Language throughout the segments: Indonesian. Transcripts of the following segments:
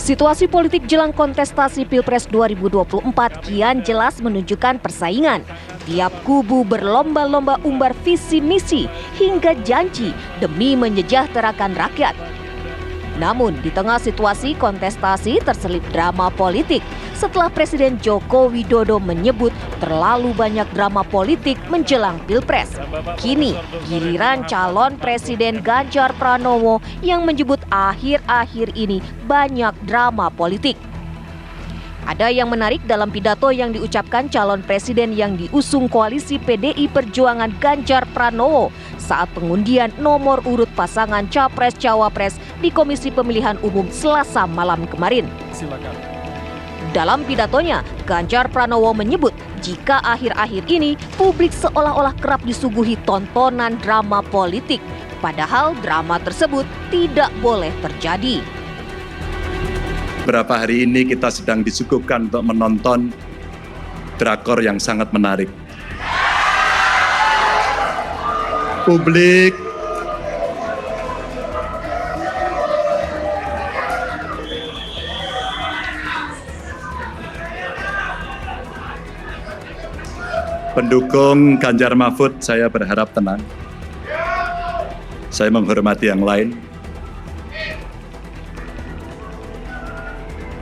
Situasi politik jelang kontestasi Pilpres 2024 kian jelas menunjukkan persaingan. Tiap kubu berlomba-lomba umbar visi misi hingga janji demi menyejahterakan rakyat. Namun di tengah situasi kontestasi terselip drama politik setelah Presiden Joko Widodo menyebut terlalu banyak drama politik menjelang Pilpres. Kini giliran calon Presiden Ganjar Pranowo yang menyebut akhir-akhir ini banyak drama politik. Ada yang menarik dalam pidato yang diucapkan calon presiden yang diusung koalisi PDI Perjuangan Ganjar Pranowo saat pengundian nomor urut pasangan Capres-Cawapres di Komisi Pemilihan Umum Selasa malam kemarin. Silakan. Dalam pidatonya, Ganjar Pranowo menyebut jika akhir-akhir ini publik seolah-olah kerap disuguhi tontonan drama politik, padahal drama tersebut tidak boleh terjadi. Beberapa hari ini kita sedang disuguhkan untuk menonton drakor yang sangat menarik. Publik pendukung Ganjar Mahfud, saya berharap tenang. Saya menghormati yang lain.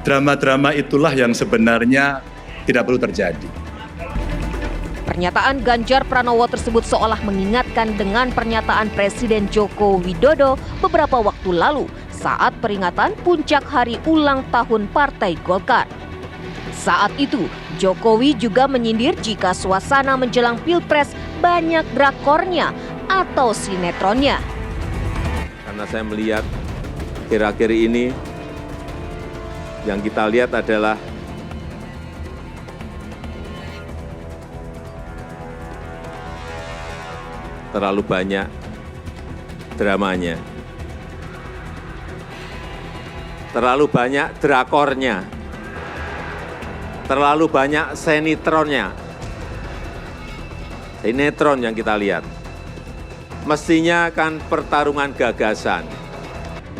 Drama-drama itulah yang sebenarnya tidak perlu terjadi. Pernyataan Ganjar Pranowo tersebut seolah mengingatkan dengan pernyataan Presiden Joko Widodo beberapa waktu lalu saat peringatan puncak hari ulang tahun Partai Golkar. Saat itu, Jokowi juga menyindir jika suasana menjelang Pilpres banyak drakornya atau sinetronnya. Karena saya melihat akhir-akhir ini yang kita lihat adalah terlalu banyak dramanya, terlalu banyak drakornya, terlalu banyak sinetronnya. Sinetron yang kita lihat. Mestinya kan pertarungan gagasan,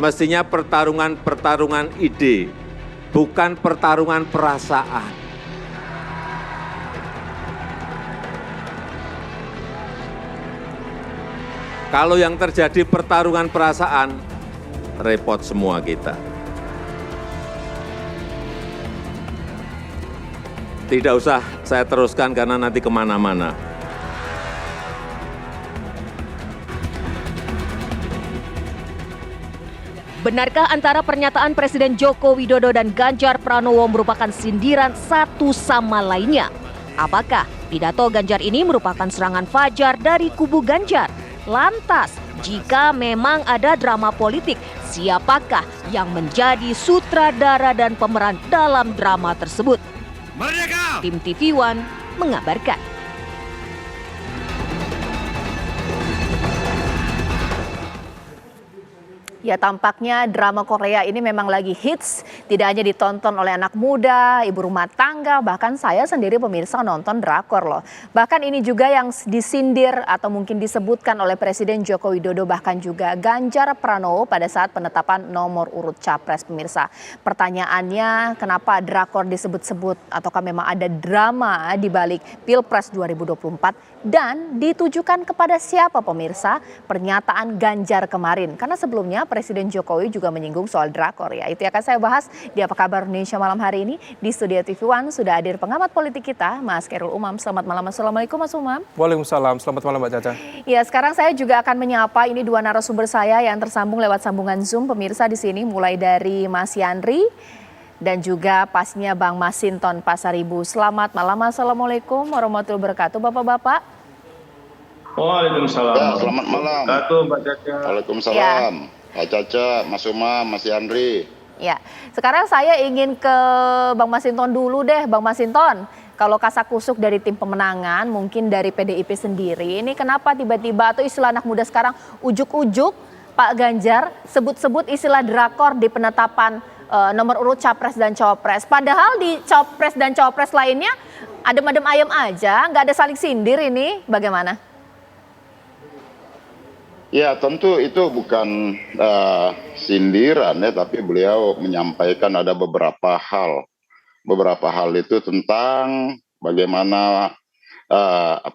mestinya pertarungan ide, bukan pertarungan perasaan. Kalau yang terjadi pertarungan perasaan, repot semua kita. Tidak usah saya teruskan karena nanti kemana-mana. Benarkah antara pernyataan Presiden Joko Widodo dan Ganjar Pranowo merupakan sindiran satu sama lainnya? Apakah pidato Ganjar ini merupakan serangan fajar dari kubu Ganjar? Lantas, jika memang ada drama politik, siapakah yang menjadi sutradara dan pemeran dalam drama tersebut? Merdeka! Tim TV One mengabarkan. Ya, tampaknya drama Korea ini memang lagi hits, tidak hanya ditonton oleh anak muda, ibu rumah tangga, bahkan saya sendiri pemirsa nonton drakor loh. Bahkan ini juga yang disindir atau mungkin disebutkan oleh Presiden Joko Widodo, bahkan juga Ganjar Pranowo pada saat penetapan nomor urut Capres pemirsa. Pertanyaannya, kenapa drakor disebut-sebut ataukah memang ada drama di balik Pilpres 2024 dan ditujukan kepada siapa pemirsa? Pernyataan Ganjar kemarin, karena sebelumnya Presiden Jokowi juga menyinggung soal drakor ya. Itu akan saya bahas di Apa Kabar Indonesia malam hari ini. Di Studio TV One sudah hadir pengamat politik kita, Mas Khairul Umam. Selamat malam, Assalamualaikum Mas Umam. Waalaikumsalam, selamat malam Mbak Caca. Ya, sekarang saya juga akan menyapa ini dua narasumber saya yang tersambung lewat sambungan Zoom pemirsa di sini, mulai dari Mas Yandri dan juga pasnya Bang Masinton Pasaribu. Selamat malam, Assalamualaikum warahmatullahi wabarakatuh Bapak-bapak. Waalaikumsalam. Ya, selamat malam. Mbak Caca. Waalaikumsalam. Ya. Mbak Caca, Mas Umam, Mas Yandri. Ya, sekarang saya ingin ke Bang Masinton dulu deh, Bang Masinton. Kalau kasakusuk dari tim pemenangan, mungkin dari PDIP sendiri, ini kenapa tiba-tiba atau istilah anak muda sekarang ujuk-ujuk Pak Ganjar sebut-sebut istilah drakor di penetapan nomor urut Capres dan Cawapres. Padahal di Capres dan Cawapres lainnya adem-adem ayem aja, nggak ada saling sindir ini, bagaimana? Ya, tentu itu bukan sindiran ya, tapi beliau menyampaikan ada beberapa hal. Beberapa hal itu tentang bagaimana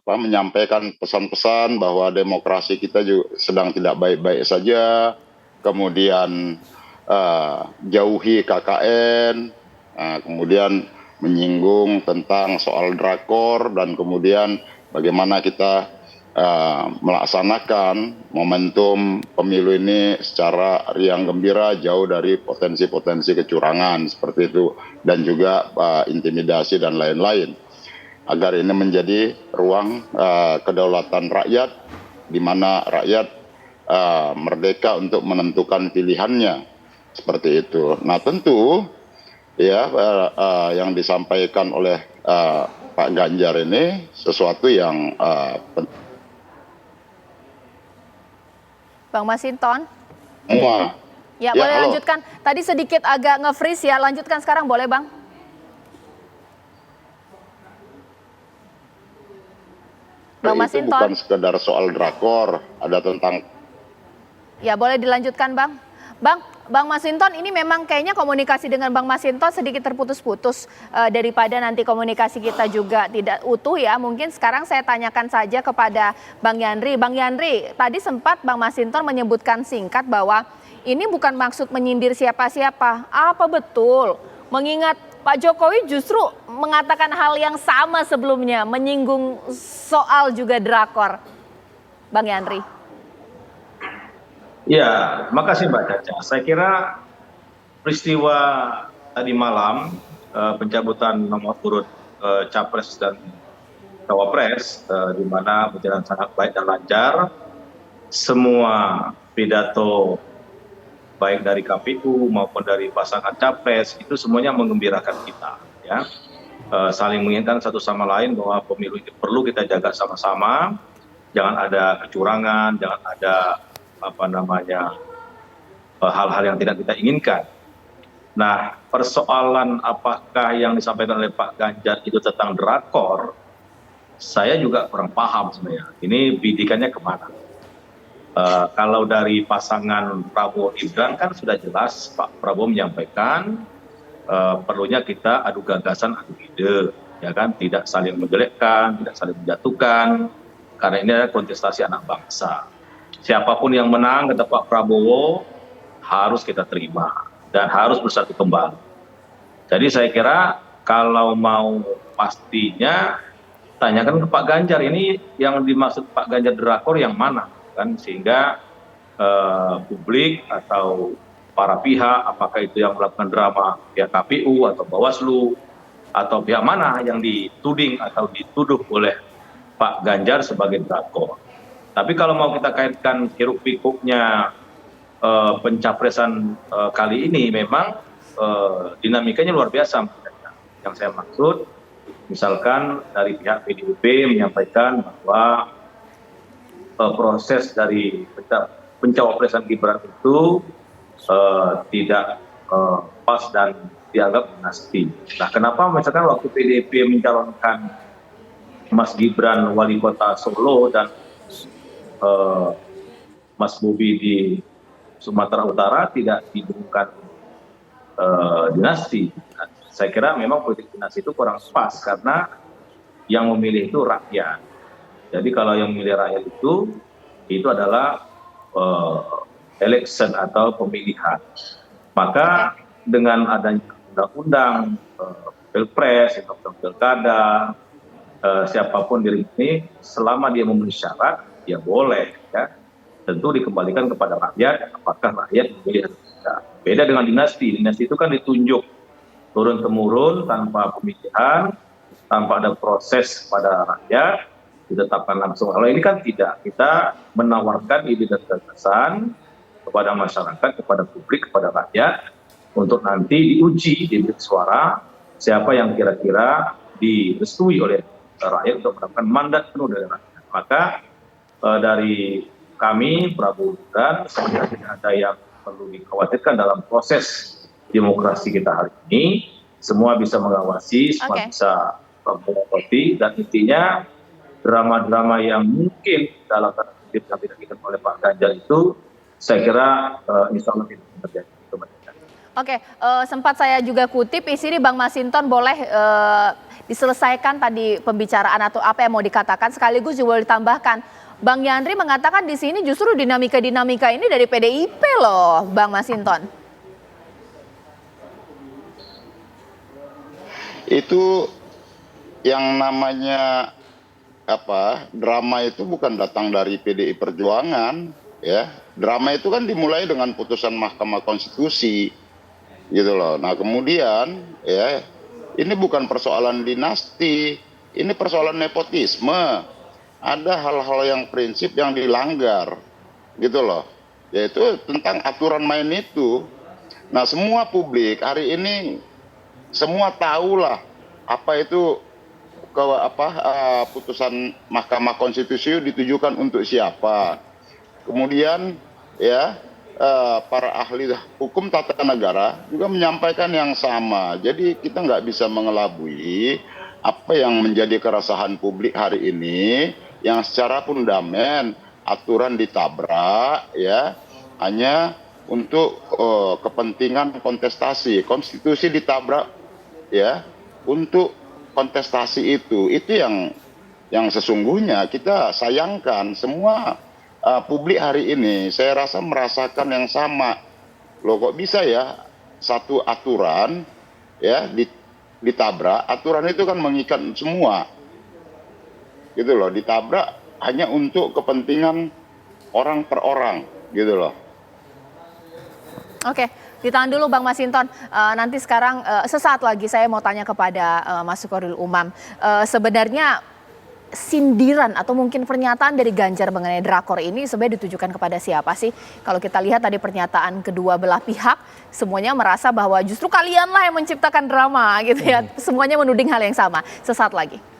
menyampaikan pesan-pesan bahwa demokrasi kita juga sedang tidak baik-baik saja, kemudian jauhi KKN, kemudian menyinggung tentang soal drakor, dan kemudian bagaimana kita melaksanakan momentum pemilu ini secara riang gembira, jauh dari potensi-potensi kecurangan seperti itu, dan juga intimidasi dan lain-lain, agar ini menjadi ruang kedaulatan rakyat, di mana rakyat merdeka untuk menentukan pilihannya, seperti itu. Nah tentu ya yang disampaikan oleh Pak Ganjar ini sesuatu yang penting. Bang Masinton. Ya, Ya, boleh halo. lanjutkan. Tadi sedikit agak nge-freeze ya, lanjutkan sekarang boleh Bang? Bang Itu Masinton. bukan sekedar soal drakor, ada tentang. Ya, boleh dilanjutkan Bang. Bang Masinton, ini memang kayaknya komunikasi dengan Bang Masinton sedikit terputus-putus, daripada nanti komunikasi kita juga tidak utuh ya. Mungkin sekarang saya tanyakan saja kepada Bang Yandri. Bang Yandri, tadi sempat Bang Masinton menyebutkan singkat bahwa ini bukan maksud menyindir siapa-siapa. Apa betul? Mengingat Pak Jokowi justru mengatakan hal yang sama sebelumnya, menyinggung soal juga drakor. Bang Yandri. Ya, makasih Mbak Caca. Saya kira peristiwa tadi malam pencabutan nomor urut capres dan cawapres, di mana berjalan sangat baik dan lancar. Semua pidato baik dari KPU maupun dari pasangan capres itu semuanya menggembirakan kita, ya. Saling mengingatkan satu sama lain bahwa pemilu itu perlu kita jaga sama-sama. Jangan ada kecurangan, jangan ada hal-hal yang tidak kita inginkan. Nah, persoalan apakah yang disampaikan oleh Pak Ganjar itu tentang drakor, saya juga kurang paham sebenarnya. Ini bidikannya kemana? Kalau dari pasangan Prabowo Gibran kan sudah jelas Pak Prabowo menyampaikan perlunya kita adu gagasan, adu ide, ya kan? Tidak saling menjelekkan, tidak saling menjatuhkan, karena ini adalah kontestasi anak bangsa. Siapapun yang menang, kata Pak Prabowo, harus kita terima dan harus bersatu kembali. Jadi saya kira kalau mau pastinya, tanyakan ke Pak Ganjar, ini yang dimaksud Pak Ganjar drakor yang mana, kan? Sehingga publik atau para pihak, apakah itu yang melakukan drama pihak KPU atau Bawaslu, atau pihak mana yang dituding atau dituduh oleh Pak Ganjar sebagai drakor. Tapi kalau mau kita kaitkan hiruk pikuknya pencapresan kali ini, memang dinamikanya luar biasa. Yang saya maksud, misalkan dari pihak PDIP menyampaikan bahwa proses dari pencapresan Gibran itu tidak pas dan dianggap dinasti. Nah, kenapa misalkan waktu PDIP mencalonkan Mas Gibran wali kota Solo dan Mas Bobi di Sumatera Utara tidak didengungkan dinasti? Nah, saya kira memang politik dinasti itu kurang pas, karena yang memilih itu rakyat. Jadi kalau yang memilih rakyat itu adalah election atau pemilihan. Maka dengan adanya undang-undang pilpres, undang-undang pilkada, siapapun diri ini, selama dia memenuhi syarat, ya boleh, ya. Tentu dikembalikan kepada rakyat, apakah rakyat memilih atau tidak. Beda dengan dinasti. Dinasti itu kan ditunjuk turun-temurun tanpa pemilihan, tanpa ada proses pada rakyat, ditetapkan langsung. Kalau ini kan tidak. Kita menawarkan ide dan gagasan kepada masyarakat, kepada publik, kepada rakyat, untuk nanti diuji di bilik suara siapa yang kira-kira direstui oleh rakyat untuk mendapatkan mandat penuh dari rakyat. Maka dari kami, Prabowo Gibran, sebenarnya tidak ada yang perlu dikhawatirkan dalam proses demokrasi kita hari ini. Semua bisa mengawasi, semua bisa mengikuti, dan intinya drama-drama yang mungkin dalam tanda kutip yang dilakukan oleh Pak Ganjar itu, saya kira insya Allah tidak terjadi. Oke, sempat saya juga kutip isi ini Bang Masinton, boleh diselesaikan tadi pembicaraan atau apa yang mau dikatakan, sekaligus juga boleh ditambahkan. Bang Yandri mengatakan di sini justru dinamika-dinamika ini dari PDIP loh, Bang Masinton. Itu yang namanya drama itu bukan datang dari PDI Perjuangan, ya. Drama itu kan dimulai dengan putusan Mahkamah Konstitusi, gitu loh. Nah kemudian, ya, ini bukan persoalan dinasti, ini persoalan nepotisme. Ada hal-hal yang prinsip yang dilanggar, gitu loh. Yaitu tentang aturan main itu. Nah semua publik hari ini semua tahulah apa itu putusan Mahkamah Konstitusi ditujukan untuk siapa. Kemudian ya para ahli hukum tata negara juga menyampaikan yang sama. Jadi kita nggak bisa mengelabui apa yang menjadi keresahan publik hari ini, yang secara fundamental aturan ditabrak, ya, hanya untuk kepentingan kontestasi. Konstitusi ditabrak, ya, untuk kontestasi itu yang sesungguhnya kita sayangkan. Semua publik hari ini saya rasa merasakan yang sama. Loh kok bisa ya satu aturan ya ditabrak, aturan itu kan mengikat semua, gitu loh, ditabrak hanya untuk kepentingan orang per orang, gitu loh. Oke, ditahan dulu Bang Masinton. Nanti sekarang sesaat lagi saya mau tanya kepada Mas Khoirul Umam. Sebenarnya sindiran atau mungkin pernyataan dari Ganjar mengenai drakor ini sebenarnya ditujukan kepada siapa sih? Kalau kita lihat tadi pernyataan kedua belah pihak, semuanya merasa bahwa justru kalianlah yang menciptakan drama gitu ya. Semuanya menuding hal yang sama. Sesaat lagi.